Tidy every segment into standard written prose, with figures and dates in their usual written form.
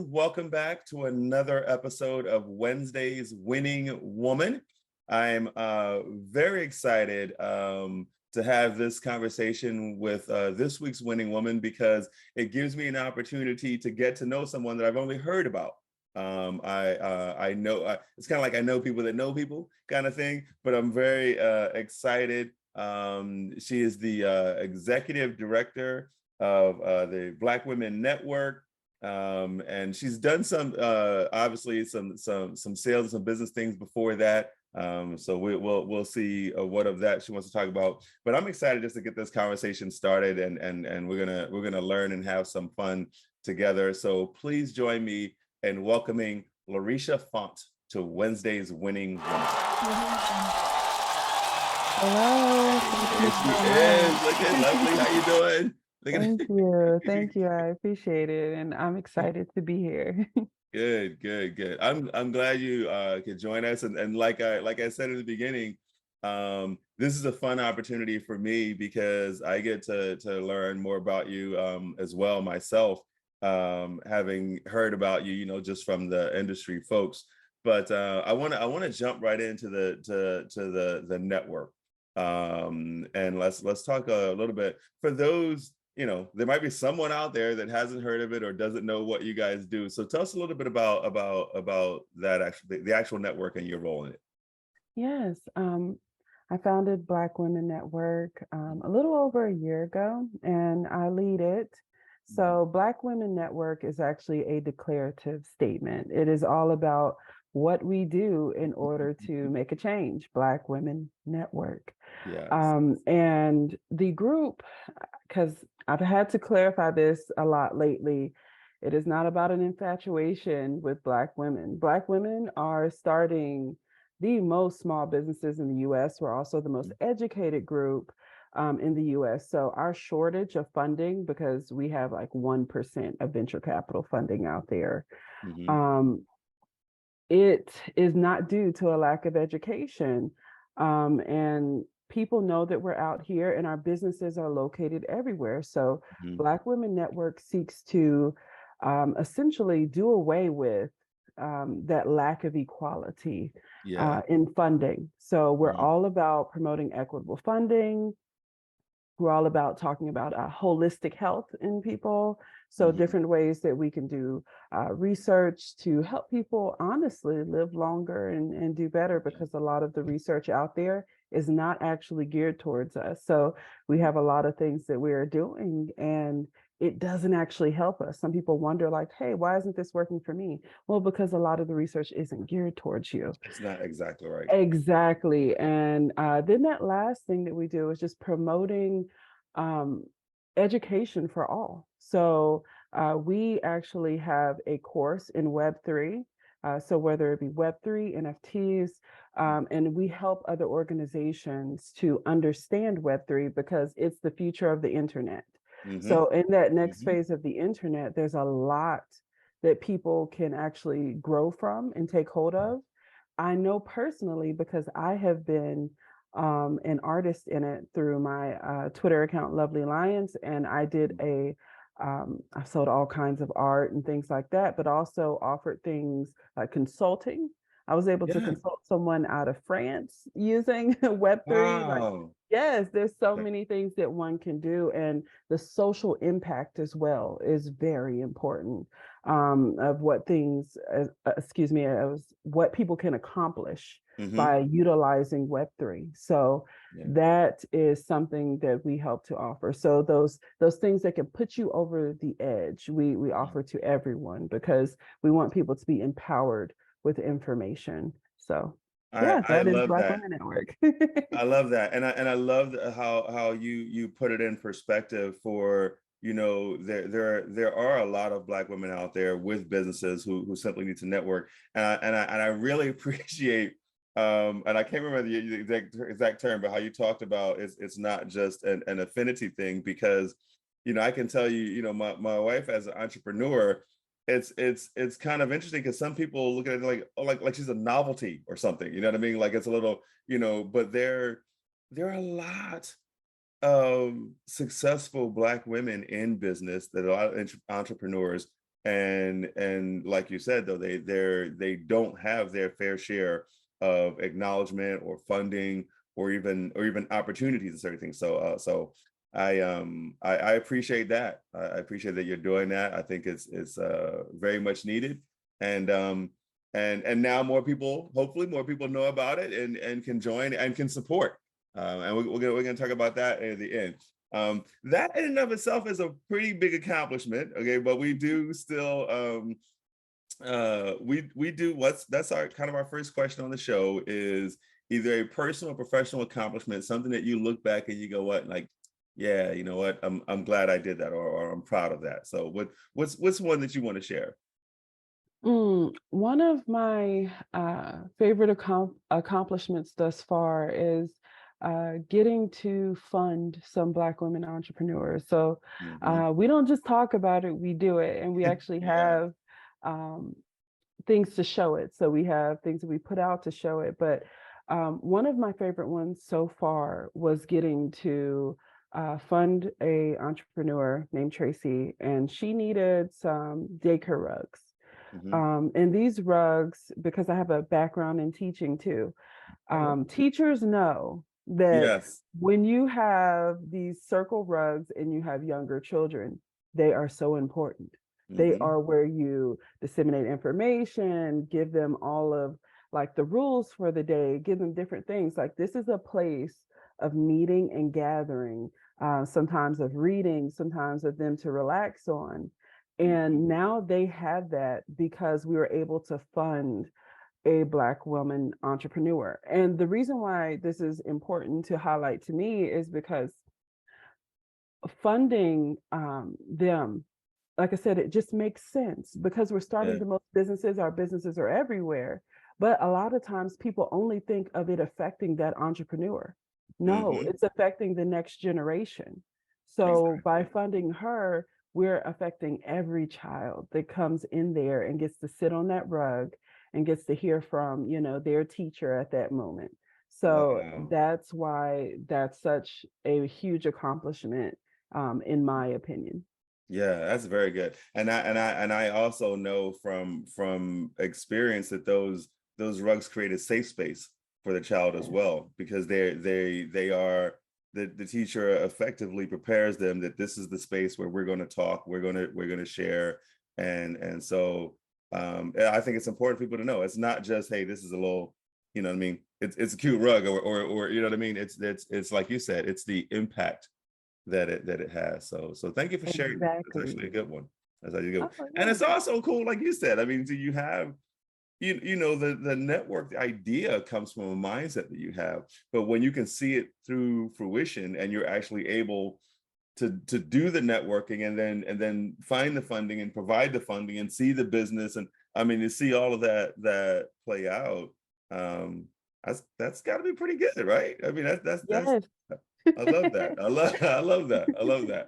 welcome back to another episode of Wednesday's Winning Woman. I'm very excited to have this conversation with this week's Winning Woman because it gives me an opportunity to get to know someone that I've only heard about. I know it's kind of like I know people that know people kind of thing, but I'm very excited. She is the executive director of the Black Women Network. And she's done some obviously some sales and some business things before that. So we'll see what of that she wants to talk about. But I'm excited just to get this conversation started, and we're gonna learn and have some fun together. So please join me in welcoming Laurisha Fant to Wednesday's Winning Woman. Hello. There she is. Looking lovely. How you doing? Thank you. I appreciate it, and I'm excited to be here. Good. I'm glad you could join us, and like I said in the beginning, this is a fun opportunity for me because I get to learn more about you as well myself, having heard about you, just from the industry folks. But I want to jump right into the network, and let's talk a little bit for those. There might be someone out there that hasn't heard of it or doesn't know what you guys do. So tell us a little bit about that the actual network and your role in it. Yes, I founded Black Women Network a little over a year ago, and I lead it. So Black Women Network is actually a declarative statement. It is all about what we do in order to make a change. Black Women Network. Yes. And the group, because I've had to clarify this a lot lately, it is not about an infatuation with Black women. Black women are starting the most small businesses in the US. We're also the most educated group in the US. So our shortage of funding, because we have like 1% of venture capital funding out there, it is not due to a lack of education. And people know that we're out here and our businesses are located everywhere. So Black Women Network seeks to essentially do away with that lack of equality in funding. So we're all about promoting equitable funding. We're all about talking about holistic health in people. So different ways that we can do research to help people honestly live longer and do better, because a lot of the research out there is not actually geared towards us. So we have a lot of things that we are doing and it doesn't actually help us. Some people wonder like, hey, why isn't this working for me? Well, because a lot of the research isn't geared towards you. It's not exactly right. Exactly. And then that last thing that we do is just promoting education for all. So we actually have a course in Web3. So whether it be Web3, NFTs, and we help other organizations to understand Web3 because it's the future of the internet. So in that next phase of the internet, there's a lot that people can actually grow from and take hold of. I know personally because I have been an artist in it through my Twitter account, Lovely Lions, and I did I sold all kinds of art and things like that, but also offered things like consulting. I was able to consult someone out of France using Web3. Wow. Yes, there's so many things that one can do, and the social impact as well is very important of what things, what people can accomplish by utilizing Web3. So that is something that we help to offer. So those things that can put you over the edge, we offer to everyone because we want people to be empowered with information. So I that is love Black that. Women Network. I love that, and I love how you put it in perspective for there are a lot of Black women out there with businesses who simply need to network, and I really appreciate and I can't remember the exact term, but how you talked about it's not just an affinity thing, because I can tell you, my wife as an entrepreneur, it's kind of interesting because some people look at it like, oh, like she's a novelty or something, you know what I mean? Like it's a little, but there are a lot of successful Black women in business that a lot of entrepreneurs And like you said, though, they don't have their fair share of acknowledgement or funding or even opportunities and certain things. So I appreciate that. I appreciate that you're doing that. I think it's very much needed. And now more people, hopefully more people know about it and can join and can support. And we're gonna talk about that at the end. That in and of itself is a pretty big accomplishment. Okay, but we do still we do that's our kind of our first question on the show is either a personal or professional accomplishment, something that you look back and you go, what, like, yeah, you know what, I'm glad I did that, or I'm proud of that. So what's one that you want to share? One of my favorite accomplishments thus far is getting to fund some Black women entrepreneurs. So Hmm. we don't just talk about it, we do it. And we actually Yeah. have um, things to show it. So we have things that we put out to show it. But one of my favorite ones so far was getting to fund a entrepreneur named Tracy, and she needed some daycare rugs. Hmm. And these rugs, because I have a background in teaching too, Oh, teachers know that yes. when you have these circle rugs and you have younger children, they are so important. They Hmm. are where you disseminate information, give them all of like the rules for the day, give them different things. Like this is a place of meeting and gathering, sometimes of reading, sometimes of them to relax on. Hmm. And now they have that because we were able to fund a Black woman entrepreneur. And the reason why this is important to highlight to me is because funding them, like I said, it just makes sense because we're starting Yeah. the most businesses, our businesses are everywhere. But a lot of times people only think of it affecting that entrepreneur. No, Hmm. it's affecting the next generation. So by Exactly. funding her, we're affecting every child that comes in there and gets to sit on that rug and gets to hear from, their teacher at that moment. So Wow. that's why that's such a huge accomplishment, in my opinion. Yeah, that's very good. And I also know from experience that those rugs create a safe space for the child as Yeah. well, because they are the teacher effectively prepares them that this is the space where we're going to talk, we're going to share. And so yeah, I think it's important for people to know it's not just, hey, this is a little, you know what I mean, it's a cute rug, or you know what I mean, it's like you said, it's the impact that it has. So thank you for sharing that. That's Exactly. actually a good one. That's actually a good Oh, one. And yeah. it's also cool, like you said. I mean, do you have the network idea comes from a mindset that you have, but when you can see it through fruition and you're actually able to do the networking and then find the funding and provide the funding and see the business, and I mean to see all of that play out, um that's got to be pretty good, right? I mean that's Yes. I love that. I love that. I love that.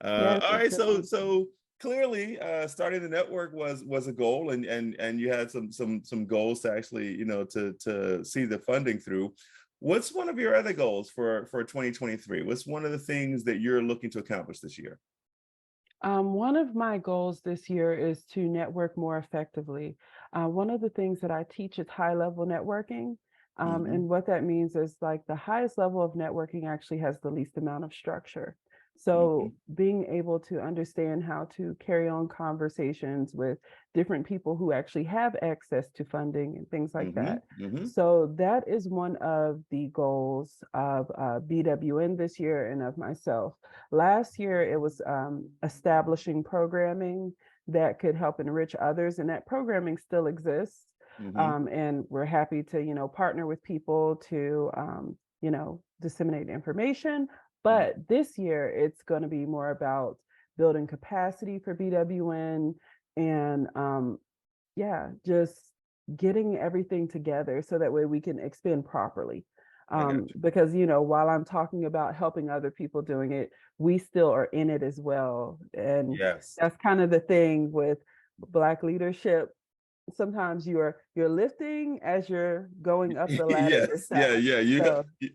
Yes, All it's right, been awesome. so clearly, starting the network was a goal, and you had some goals to actually, to see the funding through. What's one of your other goals for 2023? What's one of the things that you're looking to accomplish this year? One of my goals this year is to network more effectively. One of the things that I teach is high level networking. Hmm. And what that means is like the highest level of networking actually has the least amount of structure. So Hmm. being able to understand how to carry on conversations with different people who actually have access to funding and things like Hmm. that. Hmm. So that is one of the goals of BWN this year and of myself. Last year, it was establishing programming that could help enrich others, and that programming still exists. Hmm. And we're happy to, partner with people to, disseminate information. But this year, it's going to be more about building capacity for BWN and, yeah, just getting everything together so that way we can expand properly. I got you. Because, while I'm talking about helping other people doing it, we still are in it as well. And Yes. that's kind of the thing with Black leadership. Sometimes you're lifting as you're going up the ladder Yes. Yeah. yourself. Yeah.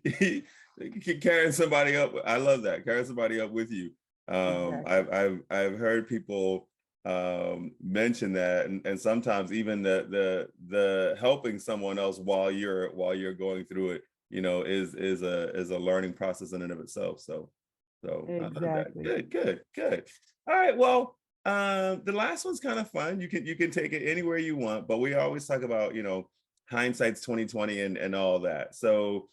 So Carrying somebody up. I love that. Carrying somebody up with you. exactly. I've heard people. mention that, and sometimes even the helping someone else while you're going through it, is a learning process in and of itself. So I love that. Exactly. Good. All right, well, the last one's kind of fun. You can take it anywhere you want, but we always talk about, hindsight's 2020 and all that. So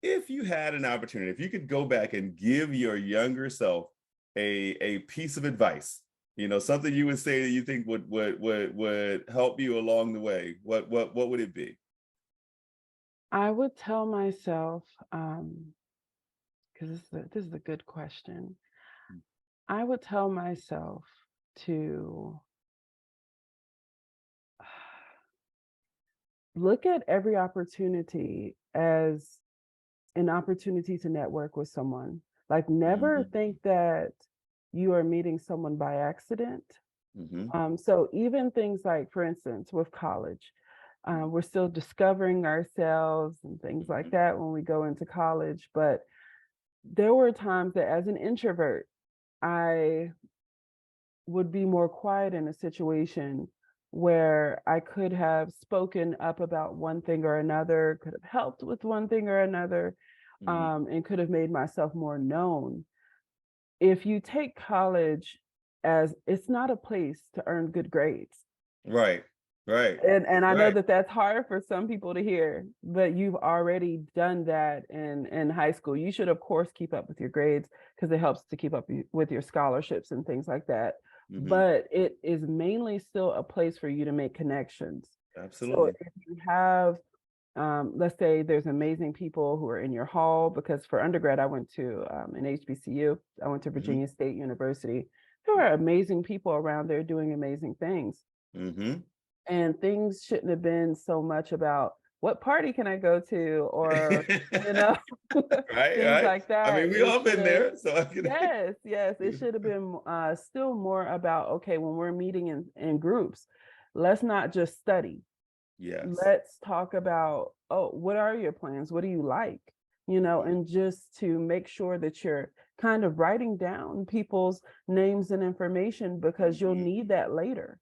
if you had an opportunity, if you could go back and give your younger self a piece of advice, something you would say that you think would help you along the way, what would it be? I would tell myself, because this is a good question. I would tell myself to look at every opportunity as an opportunity to network with someone. Like, never Mhm, think that you are meeting someone by accident. mhm, So even things like, for instance, with college, we're still discovering ourselves and things like mhm. that when we go into college. But there were times that as an introvert, I would be more quiet in a situation where I could have spoken up about one thing or another, could have helped with one thing or another, Mhm. and could have made myself more known. If you take college as, it's not a place to earn good grades. Right, right, And I know right. that that's hard for some people to hear, but you've already done that in high school. You should, of course, keep up with your grades because it helps to keep up with your scholarships and things like that. Mhm. But it is mainly still a place for you to make connections. So Absolutely. if you have, let's say there's amazing people who are in your hall, because for undergrad, I went to an HBCU. I went to Mhm, Virginia State University. There are amazing people around there doing amazing things. mhm. And things shouldn't have been so much about what party can I go to, or, you know, Right, things right. like I that. mean, we It all should been have, there, so I can. yes, it should have been still more about, okay, when we're meeting in groups, let's not just study. Yes. Let's talk about, oh, what are your plans? What do you like? Mhm. And just to make sure that you're kind of writing down people's names and information, because you'll Mhm. need that later,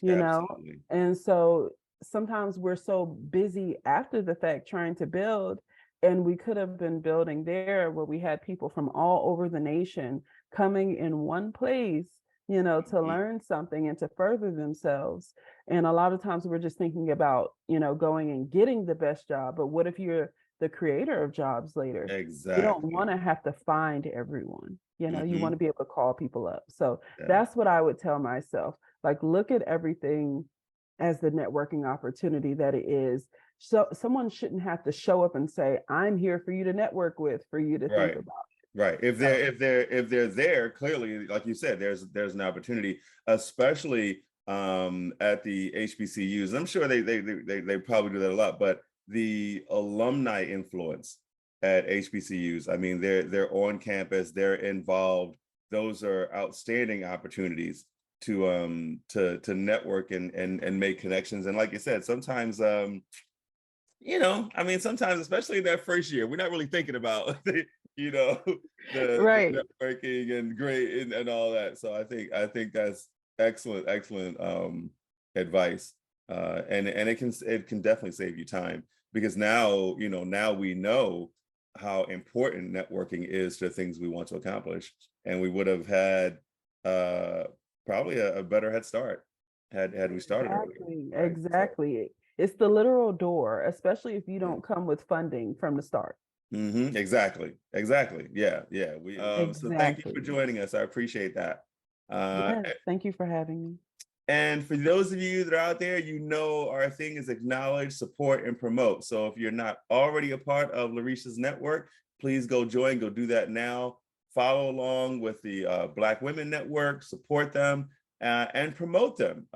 you know? Absolutely. And so sometimes we're so busy after the fact trying to build, and we could have been building there where we had people from all over the nation coming in one place, to Mhm. learn something and to further themselves. And a lot of times we're just thinking about, going and getting the best job. But what if you're the creator of jobs later? You don't want Exactly. to have to find everyone. You want Mhm. to be able to call people up. So Yeah. that's what I would tell myself. Like, look at everything as the networking opportunity that it is. So someone shouldn't have to show up and say, I'm here for you to network with, for you to think Right. about. Right. If they're So if they're if they're there, clearly, like you said, there's an opportunity, especially at the HBCUs. I'm sure they probably do that a lot, but the alumni influence at HBCUs, I mean, they're on campus, they're involved. Those are outstanding opportunities to network and make connections. And like you said, sometimes I mean, sometimes, especially in that first year, we're not really thinking about you know, the right. networking and great and all that. So I think that's excellent advice. And it can definitely save you time, because now we know how important networking is to things we want to accomplish. And we would have had uh probably a better head start had we started earlier. Exactly, Right. So exactly. It's the literal door, especially if you yeah. don't come with funding from the start. Exactly. Yeah. So thank you for Exactly. joining us. I appreciate that. Uh, Yes, thank you for having me. and for those of you that are out there, our thing is acknowledge, support, and promote. So if you're not already a part of Laurisha's network, please go join, go do that now. Follow along with the Black Women Network, support them, and promote them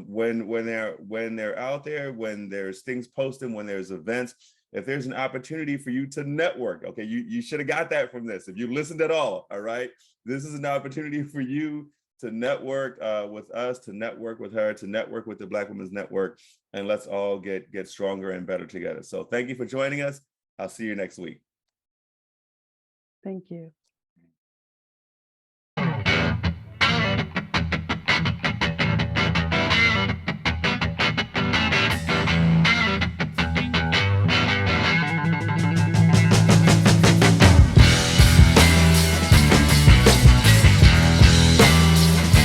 when they're out there, when there's things posted, when there's events. If there's an opportunity for you to network, okay, you should have got that from this. If you listened at all right, this is an opportunity for you to network with us, to network with her, to network with the Black Women's Network, and let's all get stronger and better together. So thank you for joining us. I'll see you next week. Thank you.